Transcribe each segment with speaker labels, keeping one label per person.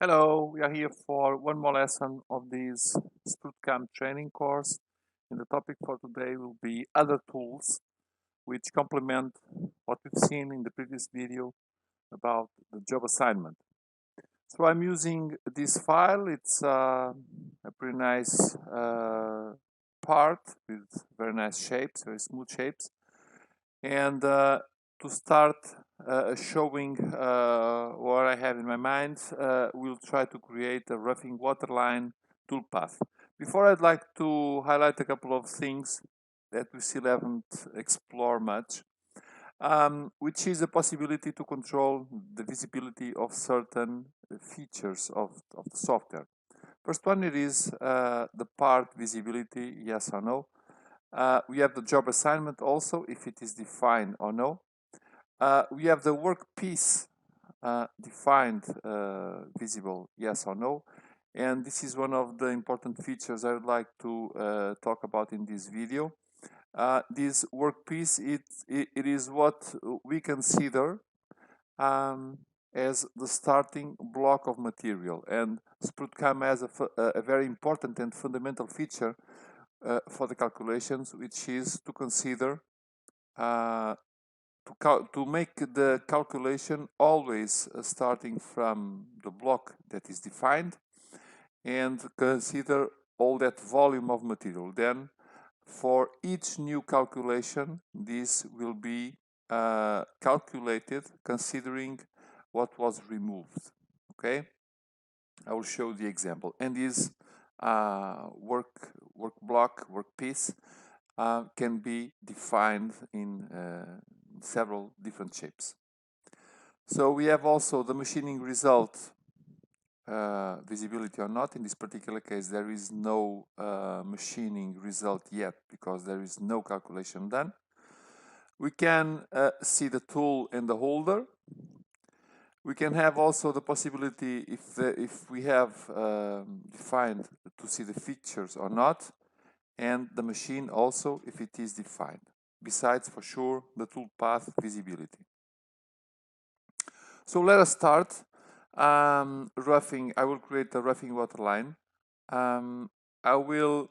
Speaker 1: Hello, we are here for one more lesson of this SprutCAM training course. And the topic for today will be other tools which complement what we've seen in the previous video about the job assignment. So I'm using this file. It's a pretty nice part with very nice shapes, very smooth shapes. And to start showing what I have in my mind, we'll try to create a roughing waterline toolpath. Before, I'd like to highlight a couple of things that we still haven't explored much, which is a possibility to control the visibility of certain features of the software. First one, it is the part visibility, yes or no. We have the job assignment also, if it is defined or no. We have the work piece defined, visible, yes or no. And this is one of the important features I would like to talk about in this video. This work piece, it is what we consider as the starting block of material. And SprutCAM has a very important and fundamental feature for the calculations, which is to consider to make the calculation always starting from the block that is defined and consider all that volume of material. Then for each new calculation, this will be calculated considering what was removed. Okay, I will show the example. And this work block, work piece can be defined in several different shapes. So we have also the machining result visibility or not. In this particular case, there is no machining result yet because there is no calculation done. We can see the tool and the holder. We can have also the possibility, if we have defined, to see the features or not, and the machine also if it is defined, besides for sure the toolpath visibility. So let us start roughing. I will create a roughing waterline. I will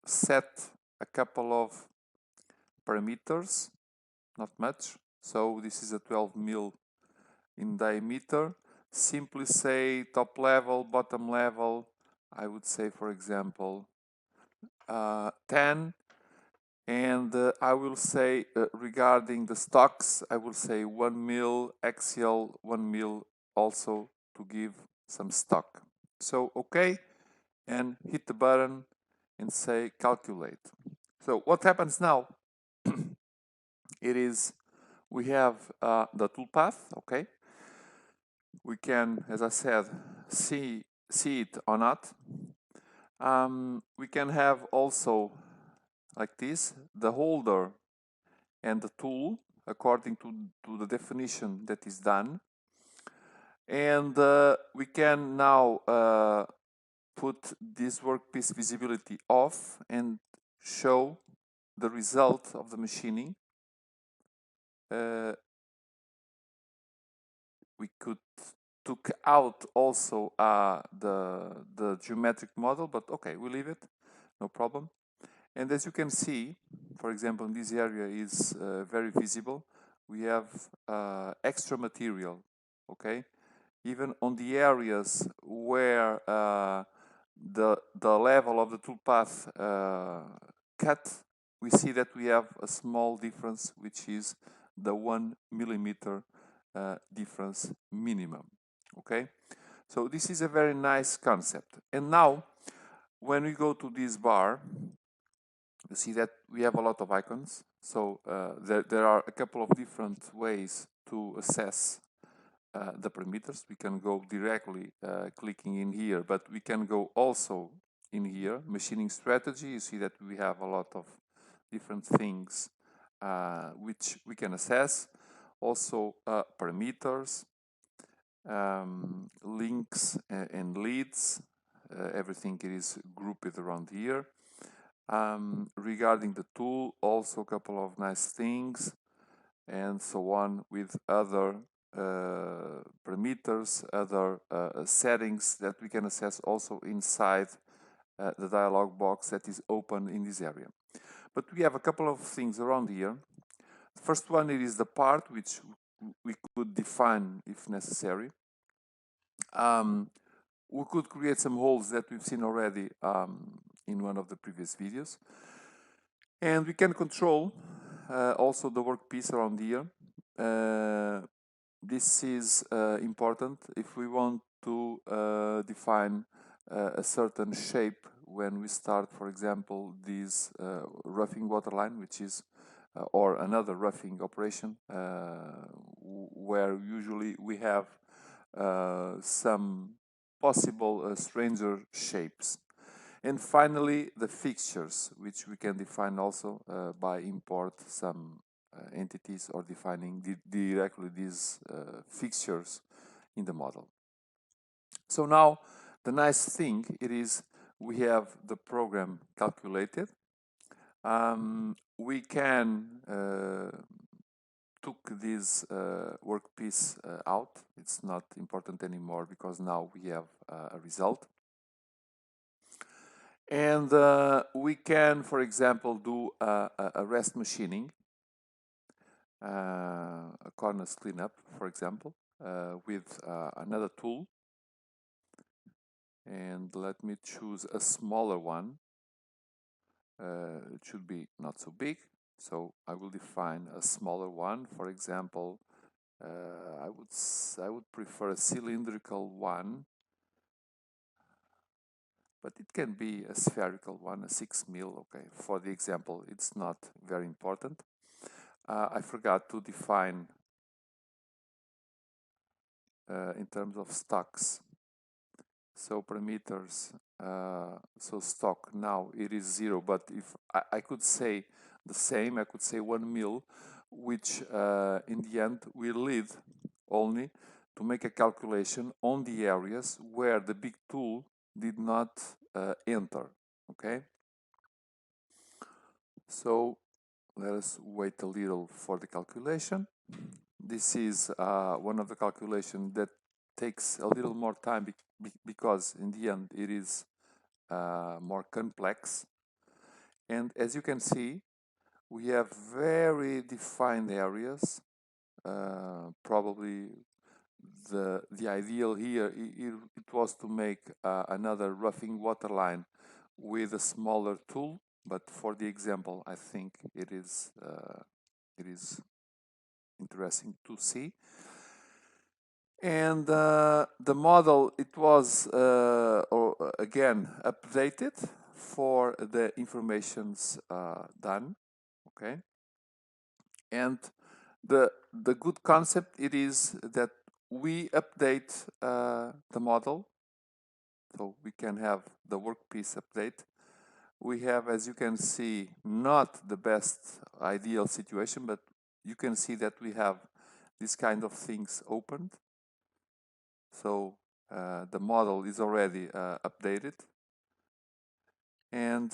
Speaker 1: set a couple of parameters, not much. So this is a 12 mil in diameter. Simply say top level, bottom level. I would say, for example, 10. And I will say regarding the stocks, I will say 1 mil axial, 1 mil also to give some stock. So OK, and hit the button and say calculate. So what happens now? It is we have the toolpath. OK, we can, as I said, see it or not. We can have also like this the holder and the tool according to the definition that is done. And we can now put this workpiece visibility off and show the result of the machining. We could took out also the geometric model, but okay, we leave it, no problem. And as you can see, for example, in this area is very visible. We have extra material, okay? Even on the areas where the level of the toolpath cut, we see that we have a small difference, which is the 1 millimeter difference minimum, okay? So this is a very nice concept. And now, when we go to this bar, you see that we have a lot of icons. So there are a couple of different ways to assess the parameters. We can go directly clicking in here, but we can go also in here, machining strategy. You see that we have a lot of different things which we can assess. Also parameters, links and leads. Everything is grouped around here. Regarding the tool, also a couple of nice things, and so on with other parameters, other settings that we can access also inside the dialog box that is open in this area. But we have a couple of things around here. The first one is the part which we could define if necessary. We could create some holes that we've seen already in one of the previous videos. And we can control also the workpiece around here. This is important if we want to define a certain shape when we start, for example, this roughing waterline, which is or another roughing operation where usually we have some possible stranger shapes. And finally, the fixtures, which we can define also by import some entities or defining directly these fixtures in the model. So now, the nice thing it is we have the program calculated. We can took this workpiece out. It's not important anymore because now we have a result. And we can, for example, do a rest machining, a cornice cleanup, for example, with another tool. And let me choose a smaller one. It should be not so big. So I will define a smaller one. For example, I would prefer a cylindrical one, but it can be a spherical one, a 6 mil. Okay, for the example, it's not very important. I forgot to define in terms of stocks. So parameters, so stock now it is 0, but if I could say the same, I could say 1 mil, which in the end will lead only to make a calculation on the areas where the big tool did not enter. Okay, so let us wait a little for the calculation. This is one of the calculations that takes a little more time because in the end it is more complex. And as you can see, we have very defined areas. Probably the ideal here it was to make another roughing waterline with a smaller tool, but for the example, I think it is interesting to see. And the model, it was again updated for the informations done. Okay, and the good concept it is that we update the model, so we can have the workpiece update. We have, as you can see, not the best ideal situation, but you can see that we have this kind of things opened. So the model is already updated. And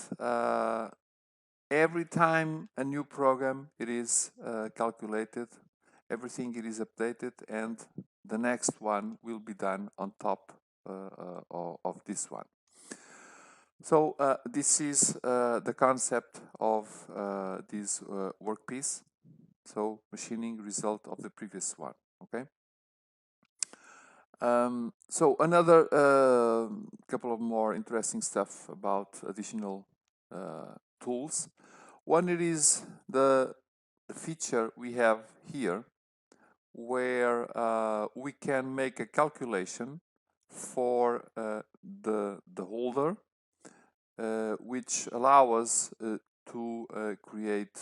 Speaker 1: every time a new program it is calculated, everything it is updated, and the next one will be done on top of this one. So this is the concept of this workpiece. So machining result of the previous one. Okay. So another couple of more interesting stuff about additional tools. One it is the feature we have here where we can make a calculation for the holder, which allow us to create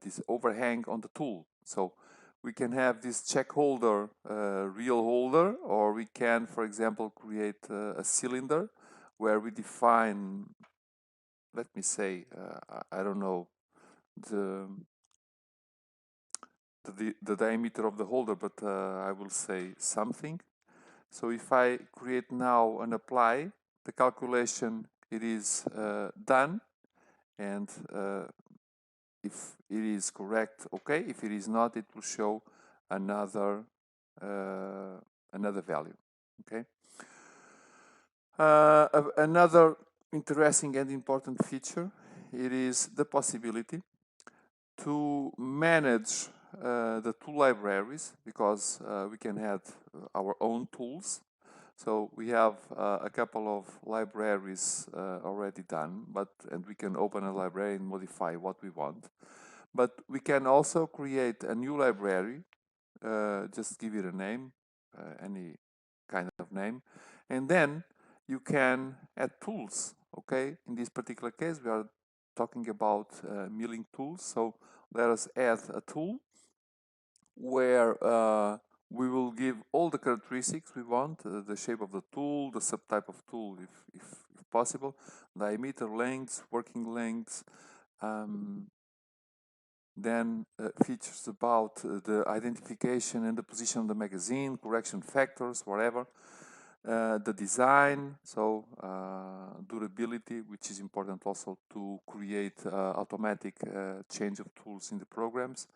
Speaker 1: this overhang on the tool. So we can have this check holder, real holder, or we can, for example, create a cylinder where we define, let me say, I don't know, the diameter of the holder, but I will say something. So if I create now and apply, the calculation, it is done, and if it is correct, okay. If it is not, it will show another another value. Okay. Another interesting and important feature, it is the possibility to manage the tool libraries, because we can add our own tools. So we have a couple of libraries already done, and we can open a library and modify what we want. But we can also create a new library, just give it a name, any kind of name, and then you can add tools. Okay, in this particular case we are talking about milling tools, so let us add a tool where we will give all the characteristics we want, the shape of the tool, the subtype of tool if possible, diameter, lengths, working lengths, then features about the identification and the position of the magazine, correction factors, whatever. The design, so durability, which is important also to create automatic change of tools in the programs.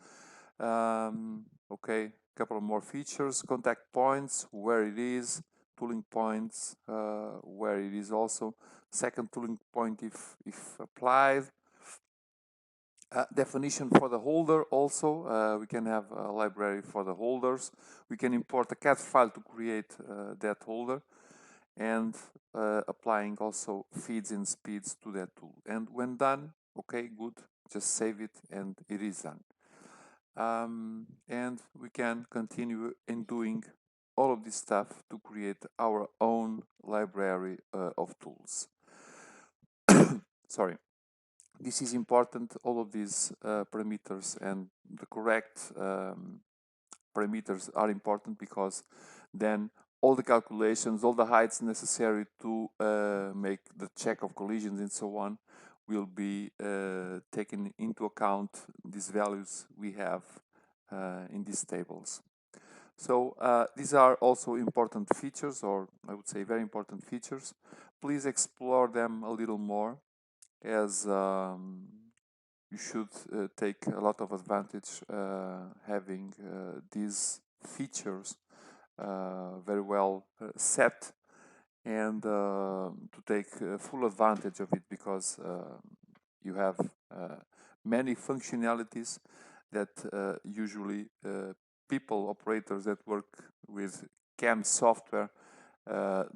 Speaker 1: Okay, a couple of more features, contact points, where it is, tooling points, where it is also, second tooling point if applied. Definition for the holder also, we can have a library for the holders. We can import a CAD file to create that holder, and applying also feeds and speeds to that tool. And when done, okay, good, just save it and it is done. And we can continue in doing all of this stuff to create our own library of tools. Sorry. This is important, all of these parameters and the correct parameters are important, because then all the calculations, all the heights necessary to make the check of collisions and so on will be taken into account, these values we have in these tables. So these are also important features, or I would say very important features. Please explore them a little more, as you should take a lot of advantage having these features very well set, and to take full advantage of it, because you have many functionalities that usually people, operators that work with CAM software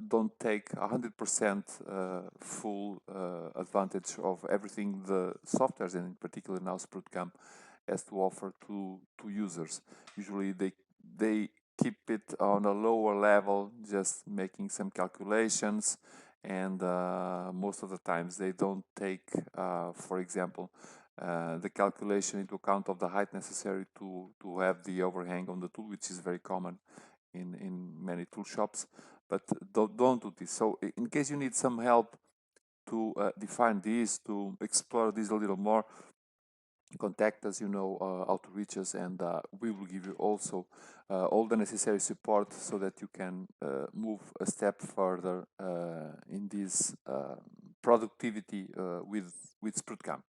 Speaker 1: don't take 100% full advantage of everything the softwares, and in particular now SprutCAM, has to offer to users. Usually they keep it on a lower level, just making some calculations, and most of the times they don't take, for example, the calculation into account of the height necessary to have the overhang on the tool, which is very common in many tool shops. But don't do this. So in case you need some help to define this, to explore this a little more, contact us, you know how to reach us, and we will give you also all the necessary support so that you can move a step further in this productivity with SprutCAM.